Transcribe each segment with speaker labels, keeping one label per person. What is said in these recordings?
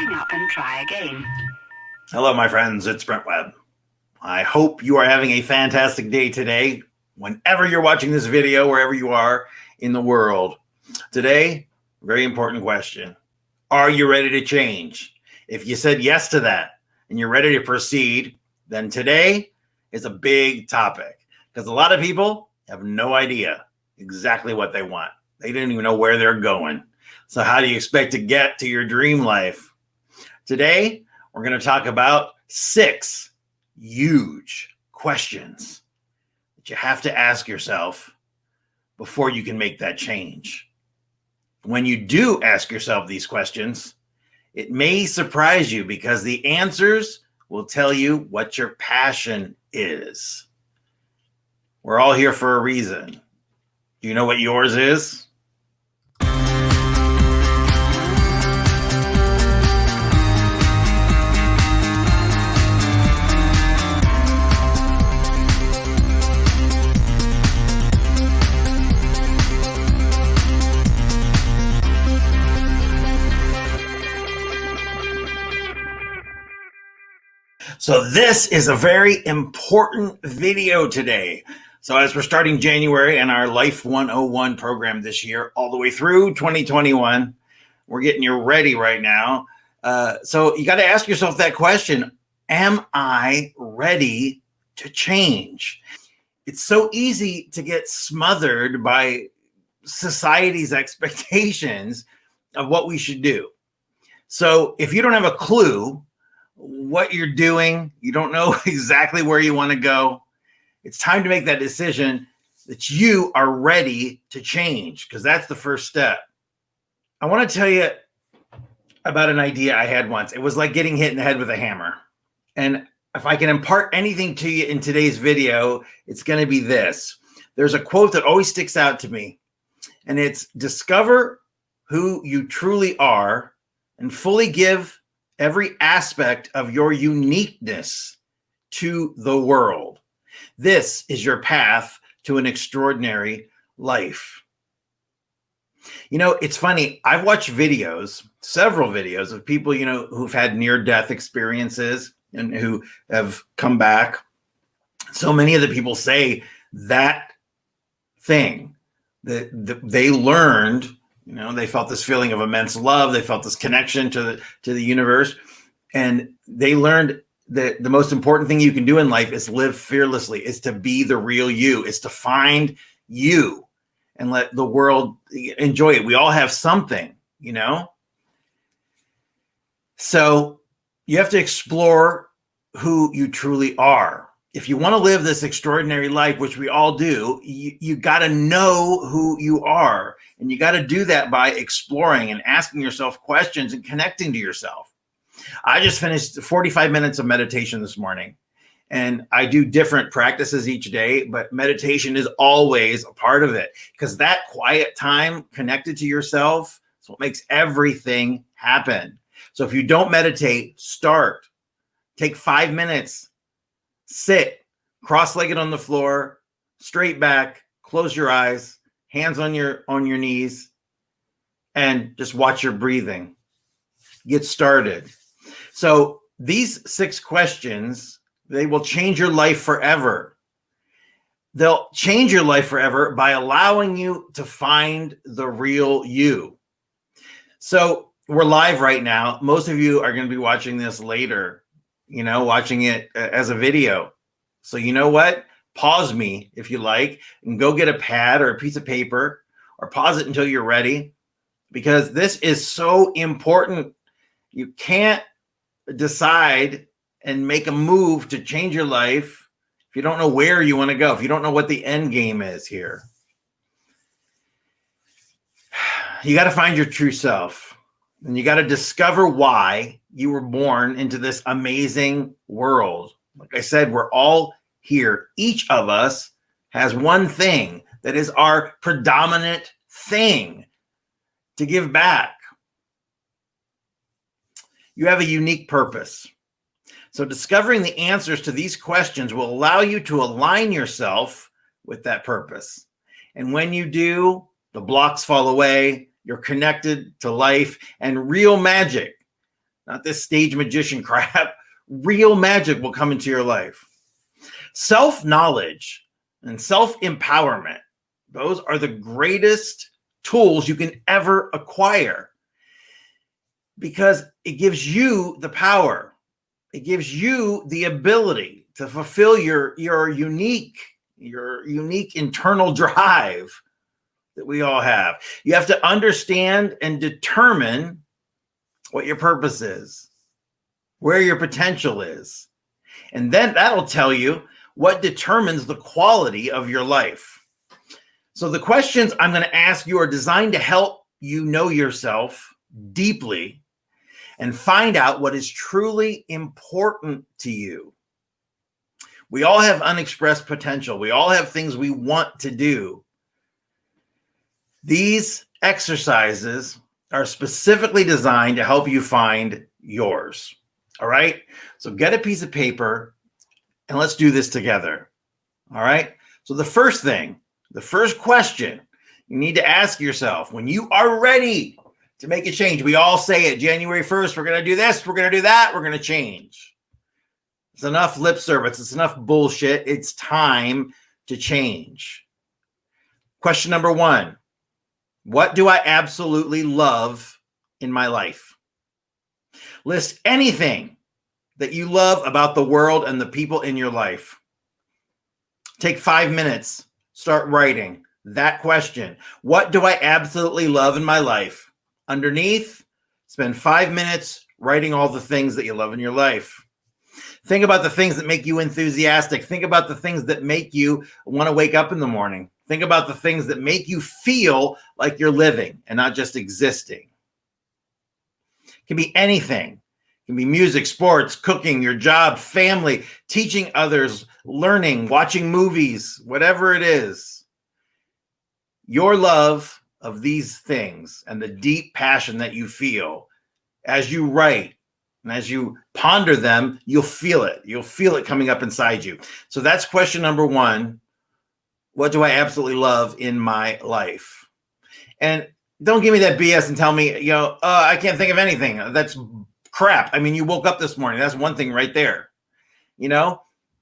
Speaker 1: hang up and try again.
Speaker 2: Hello, my friends. It's Brent Webb. I hope you are having a fantastic day today, whenever you're watching this video, wherever you are in the world. Today, very important question. Are you ready to change? If you said yes to that and you're ready to proceed, then today is a big topic because a lot of people have no idea exactly what they want. They didn't even know where they're going. So how do you expect to get to your dream life? Today, we're going to talk about 6 huge questions that you have to ask yourself before you can make that change. When you do ask yourself these questions, it may surprise you because the answers will tell you what your passion is. We're all here for a reason. Do you know what yours is? So this is a very important video today. So as we're starting January and our Life 101 program this year, all the way through 2021, we're getting you ready right now. So you got to ask yourself that question, am I ready to change? It's so easy to get smothered by society's expectations of what we should do. So if you don't have a clue what you're doing, you don't know exactly where you want to go, it's time to make that decision that you are ready to change, because that's the first step. I want to tell you about an idea I had once. It was like getting hit in the head with a hammer. And if I can impart anything to you in today's video, it's going to be this. There's a quote that always sticks out to me, and it's discover who you truly are and fully give every aspect of your uniqueness to the world. This is your path to an extraordinary life. You know, it's funny. I've watched videos, several videos of people, who've had near-death experiences and who have come back. So many of the people say that thing that they learned. They felt this feeling of immense love. They felt this connection to the universe. And they learned that the most important thing you can do in life is live fearlessly, is to be the real you, is to find you and let the world enjoy it. We all have something, So you have to explore who you truly are. If you want to live this extraordinary life, which we all do, you got to know who you are. And you got to do that by exploring and asking yourself questions and connecting to yourself. I just finished 45 minutes of meditation this morning, and I do different practices each day, but meditation is always a part of it because that quiet time connected to yourself is what makes everything happen. So if you don't meditate, start. Take 5 minutes, sit cross-legged on the floor, straight back, close your eyes, hands on your knees, and just watch your breathing. Get started. So these 6 questions, they will change your life forever. They'll change your life forever by allowing you to find the real you. So we're live right now. Most of you are going to be watching this later, watching it as a video. So you know what? Pause me if you like and go get a pad or a piece of paper or pause it until you're ready, because this is so important. You can't decide and make a move to change your life if you don't know where you want to go, if you don't know what the end game is here. You got to find your true self, and you got to discover why you were born into this amazing world. Like I said, we're all here. Each of us has one thing that is our predominant thing to give back. You have a unique purpose. So discovering the answers to these questions will allow you to align yourself with that purpose. And when you do, the blocks fall away, you're connected to life, and real magic not this stage magician crap. Real magic will come into your life. Self-knowledge and self-empowerment, those are the greatest tools you can ever acquire because it gives you the power. It gives you the ability to fulfill your unique internal drive that we all have. You have to understand and determine what your purpose is, where your potential is. And then that'll tell you what determines the quality of your life. So the questions I'm going to ask you are designed to help you know yourself deeply and find out what is truly important to you. We all have unexpressed potential. We all have things we want to do. These exercises are specifically designed to help you find yours. All right? So get a piece of paper and let's do this together. All right? So the first question you need to ask yourself when you are ready to make a change. We all say it, January 1st, we're going to do this, we're going to do that, we're going to change. It's enough lip service. It's enough bullshit. It's time to change. Question number 1. What do I absolutely love in my life? List anything that you love about the world and the people in your life. Take 5 minutes. Start writing that question. What do I absolutely love in my life? Underneath, spend 5 minutes writing all the things that you love in your life. Think about the things that make you enthusiastic. Think about the things that make you want to wake up in the morning. Think about the things that make you feel like you're living and not just existing. It can be anything. It can be music, sports, cooking, your job, family, teaching others, learning, watching movies, whatever it is. Your love of these things and the deep passion that you feel as you write and as you ponder them, you'll feel it. You'll feel it coming up inside you. So that's question number 1. What do I absolutely love in my life? And don't give me that BS and tell me, I can't think of anything. That's crap. I mean, you woke up this morning. That's one thing right there.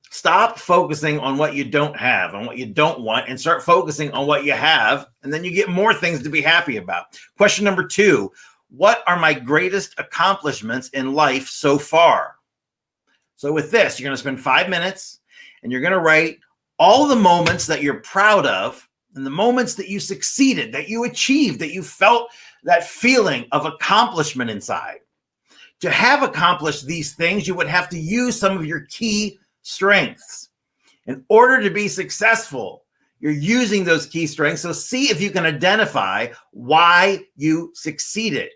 Speaker 2: Stop focusing on what you don't have and what you don't want and start focusing on what you have. And then you get more things to be happy about. Question number 2, what are my greatest accomplishments in life so far? So with this, you're going to spend 5 minutes and you're going to write all the moments that you're proud of and the moments that you succeeded, that you achieved, that you felt that feeling of accomplishment inside. To have accomplished these things, you would have to use some of your key strengths. In order to be successful, you're using those key strengths. So see if you can identify why you succeeded.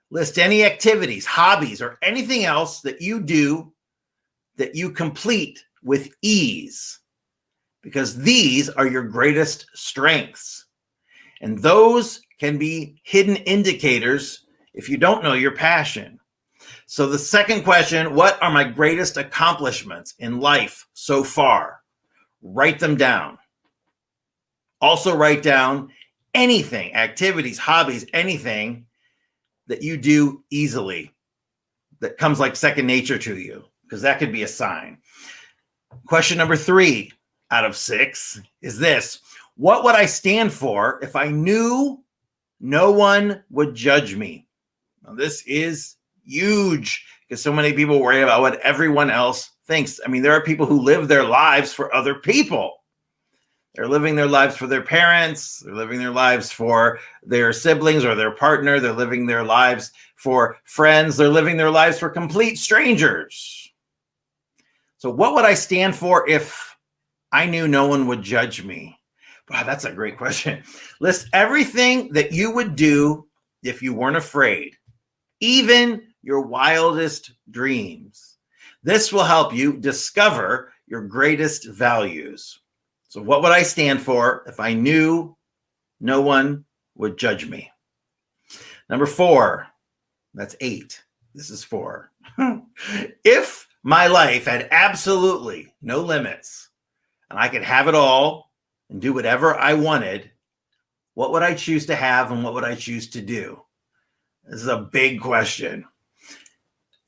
Speaker 2: List any activities, hobbies, or anything else that you do that you complete with ease, because these are your greatest strengths. And those can be hidden indicators if you don't know your passion. So the second question, what are my greatest accomplishments in life so far? Write them down. Also write down anything, activities, hobbies, anything that you do easily, that comes like second nature to you, because that could be a sign. Question number 3 out of 6 is this. What would I stand for if I knew no one would judge me? Now, this is huge because so many people worry about what everyone else thinks. I mean, there are people who live their lives for other people. They're living their lives for their parents. They're living their lives for their siblings or their partner. They're living their lives for friends. They're living their lives for complete strangers. So what would I stand for if I knew no one would judge me? Wow, that's a great question. List everything that you would do if you weren't afraid, even your wildest dreams. This will help you discover your greatest values. So what would I stand for if I knew no one would judge me? Number 4, that's 8. This is 4. If my life had absolutely no limits and I could have it all and do whatever I wanted, what would I choose to have and what would I choose to do? This is a big question.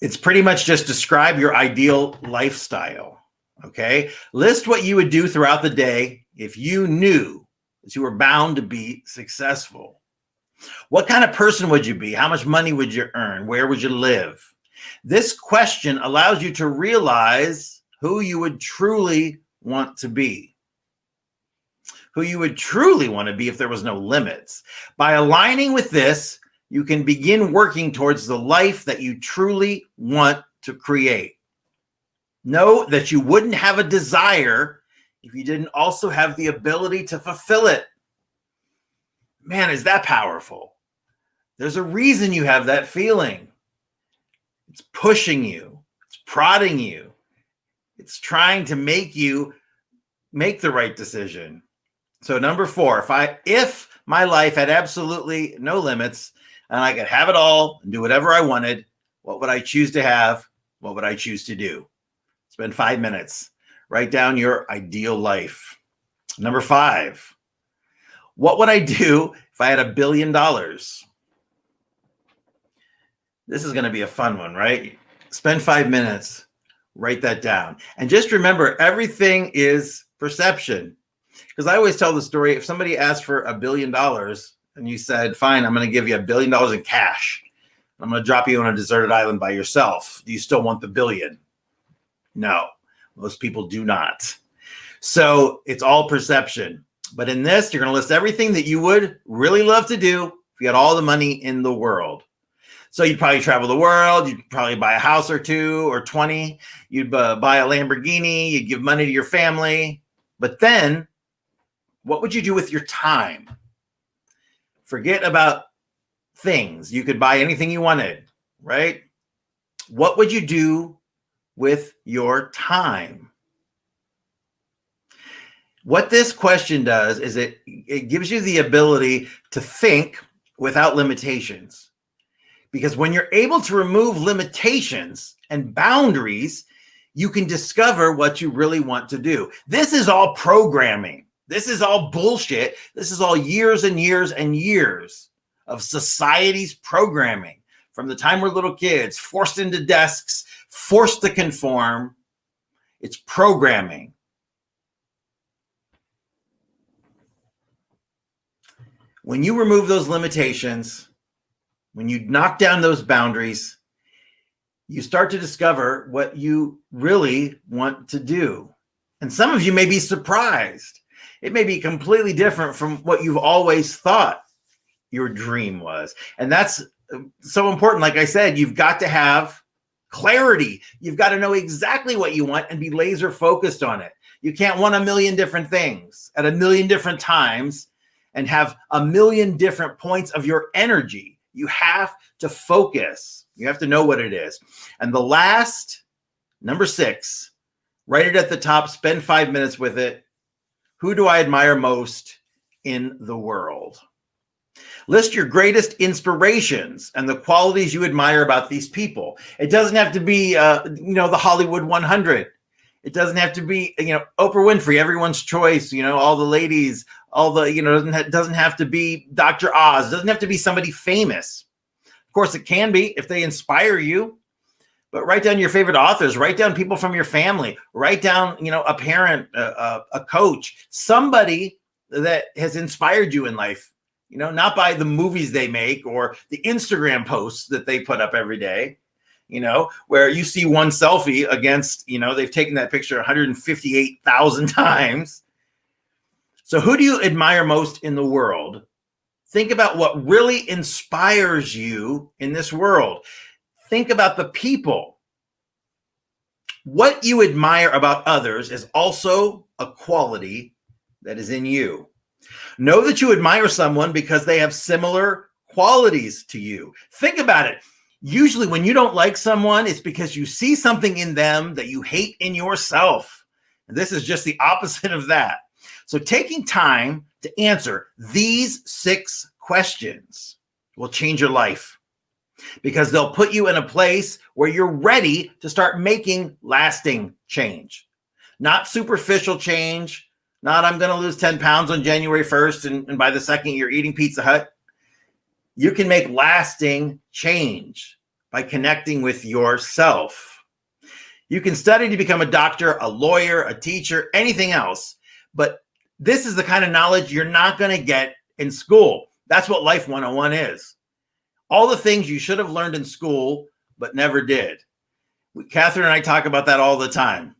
Speaker 2: It's pretty much just describe your ideal lifestyle. Okay. List what you would do throughout the day if you knew that you were bound to be successful. What kind of person would you be? How much money would you earn? Where would you live? This question allows you to realize who you would truly want to be. Who you would truly want to be if there was no limits. By aligning with this, you can begin working towards the life that you truly want to create. Know that you wouldn't have a desire if you didn't also have the ability to fulfill it. Man, is that powerful? There's a reason you have that feeling. It's pushing you. It's prodding you. It's trying to make you make the right decision. So number 4, if my life had absolutely no limits and I could have it all and do whatever I wanted, what would I choose to have? What would I choose to do? Spend 5 minutes. Write down your ideal life. Number 5, what would I do if I had $1 billion? This is going to be a fun one, right? Spend 5 minutes, write that down. And just remember, everything is perception. Because I always tell the story, if somebody asked for $1 billion and you said, fine, I'm going to give you $1 billion in cash. I'm going to drop you on a deserted island by yourself. Do you still want the billion? No, most people do not. So it's all perception. But in this, you're going to list everything that you would really love to do if you had all the money in the world. So you'd probably travel the world. You'd probably buy a house or 2 or 20. You'd buy a Lamborghini. You'd give money to your family. But then what would you do with your time? Forget about things. You could buy anything you wanted, right? What would you do with your time? What this question does is it gives you the ability to think without limitations. Because when you're able to remove limitations and boundaries, you can discover what you really want to do. This is all programming. This is all bullshit. This is all years and years and years of society's programming. From the time we're little kids, forced into desks, forced to conform. It's programming. When you remove those limitations, when you knock down those boundaries, you start to discover what you really want to do. And some of you may be surprised. It may be completely different from what you've always thought your dream was. And that's so important. Like I said, you've got to have clarity. You've got to know exactly what you want and be laser focused on it. You can't want a million different things at a million different times and have a million different points of your energy. You have to focus. You have to know what it is. And the last, number 6, write it at the top, spend 5 minutes with it. Who do I admire most in the world? List your greatest inspirations and the qualities you admire about these people. It doesn't have to be, the Hollywood 100. It doesn't have to be, Oprah Winfrey, everyone's choice, all the ladies, it doesn't have to be Dr. Oz. It doesn't have to be somebody famous. Of course, it can be if they inspire you. But write down your favorite authors, write down people from your family, write down, a parent, a coach, somebody that has inspired you in life, not by the movies they make or the Instagram posts that they put up every day, where you see one selfie against, they've taken that picture 158,000 times. So who do you admire most in the world? Think about what really inspires you in this world. Think about the people. What you admire about others is also a quality that is in you. Know that you admire someone because they have similar qualities to you. Think about it. Usually when you don't like someone, it's because you see something in them that you hate in yourself. And this is just the opposite of that. So taking time to answer these 6 questions will change your life. Because they'll put you in a place where you're ready to start making lasting change. Not superficial change, not I'm going to lose 10 pounds on January 1st and by the second you're eating Pizza Hut. You can make lasting change by connecting with yourself. You can study to become a doctor, a lawyer, a teacher, anything else. But this is the kind of knowledge you're not going to get in school. That's what Life 101 is. All the things you should have learned in school, but never did. Catherine and I talk about that all the time.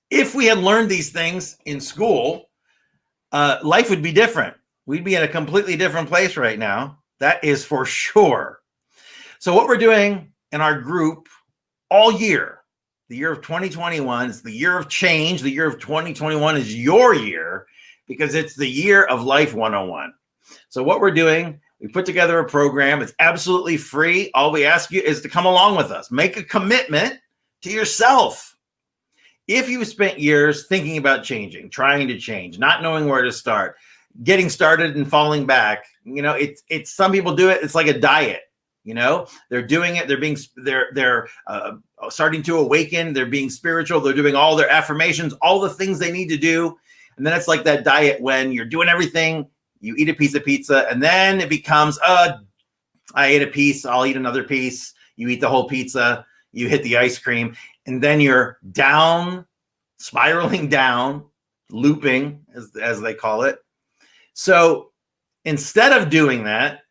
Speaker 2: If we had learned these things in school, life would be different. We'd be in a completely different place right now. That is for sure. So what we're doing in our group all year, the year of 2021 is the year of change. The year of 2021 is your year because it's the year of Life 101. So what we're doing, we put together a program. It's absolutely free. All we ask you is to come along with us. Make a commitment to yourself. If you spent years thinking about changing, trying to change, not knowing where to start, getting started and falling back, it's some people do it. It's like a diet. They're doing it. They're starting to awaken. They're being spiritual. They're doing all their affirmations, all the things they need to do. And then it's like that diet when you're doing everything. You eat a piece of pizza, and then it becomes, I ate a piece, I'll eat another piece. You eat the whole pizza, you hit the ice cream, and then you're down, spiraling down, looping, as they call it. So instead of doing that,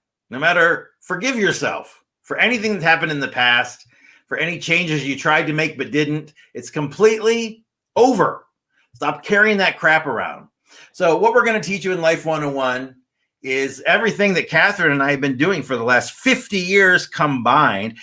Speaker 2: forgive yourself for anything that's happened in the past, for any changes you tried to make but didn't. It's completely over. Stop carrying that crap around. So what we're going to teach you in Life 101 is everything that Catherine and I have been doing for the last 50 years combined.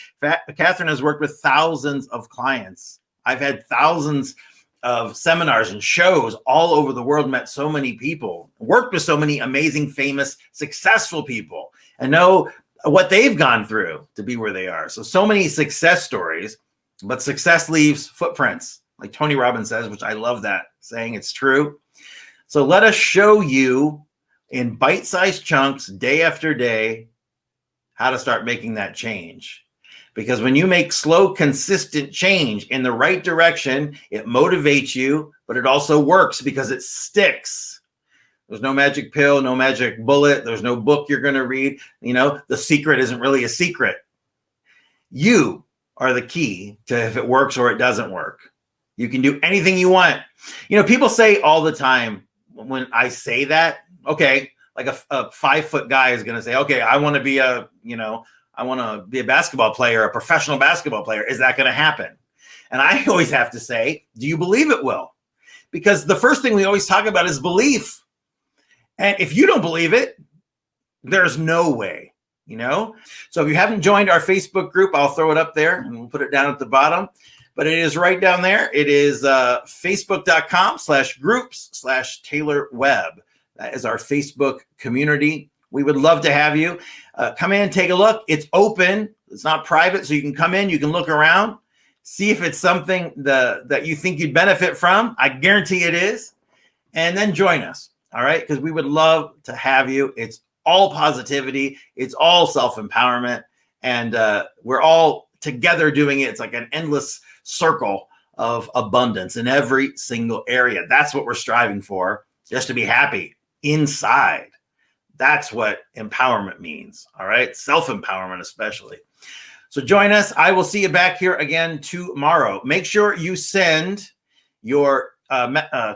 Speaker 2: Catherine has worked with thousands of clients. I've had thousands of seminars and shows all over the world, met so many people, worked with so many amazing, famous, successful people, and know what they've gone through to be where they are. So many success stories, but success leaves footprints, like Tony Robbins says, which I love that saying. It's true. So let us show you in bite-sized chunks, day after day, how to start making that change. Because when you make slow, consistent change in the right direction, it motivates you, but it also works because it sticks. There's no magic pill, no magic bullet. There's no book you're going to read. The secret isn't really a secret. You are the key to if it works or it doesn't work. You can do anything you want. People say all the time, when I say that, okay, like a 5-foot guy is going to say, okay, I want to be a basketball player, a professional basketball player. Is that going to happen? And I always have to say, do you believe it will? Because the first thing we always talk about is belief. And if you don't believe it, there's no way, So if you haven't joined our Facebook group, I'll throw it up there and we'll put it down at the bottom. But it is right down there. It is facebook.com/groups/taylor-webb. That is our Facebook community. We would love to have you. Come in, take a look. It's open. It's not private, so you can come in. You can look around, see if it's something that you think you'd benefit from. I guarantee it is. And then join us, all right? Because we would love to have you. It's all positivity. It's all self-empowerment. And we're all together doing it. It's like an endless circle of abundance in every single area. That's what we're striving for, just to be happy inside. That's what empowerment means. All right. Self-empowerment, especially. So join us. I will see you back here again tomorrow. Make sure you send your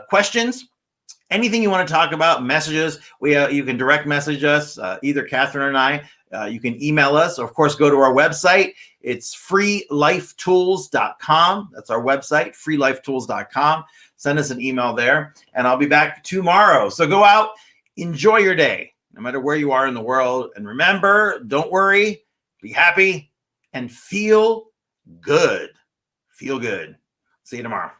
Speaker 2: questions, anything you want to talk about, messages. You can direct message us, either Catherine and I. You can email us, or of course, go to our website. It's freelifetools.com. That's our website, freelifetools.com. Send us an email there, and I'll be back tomorrow. So go out, enjoy your day, no matter where you are in the world. And remember, don't worry, be happy, and feel good. Feel good. See you tomorrow.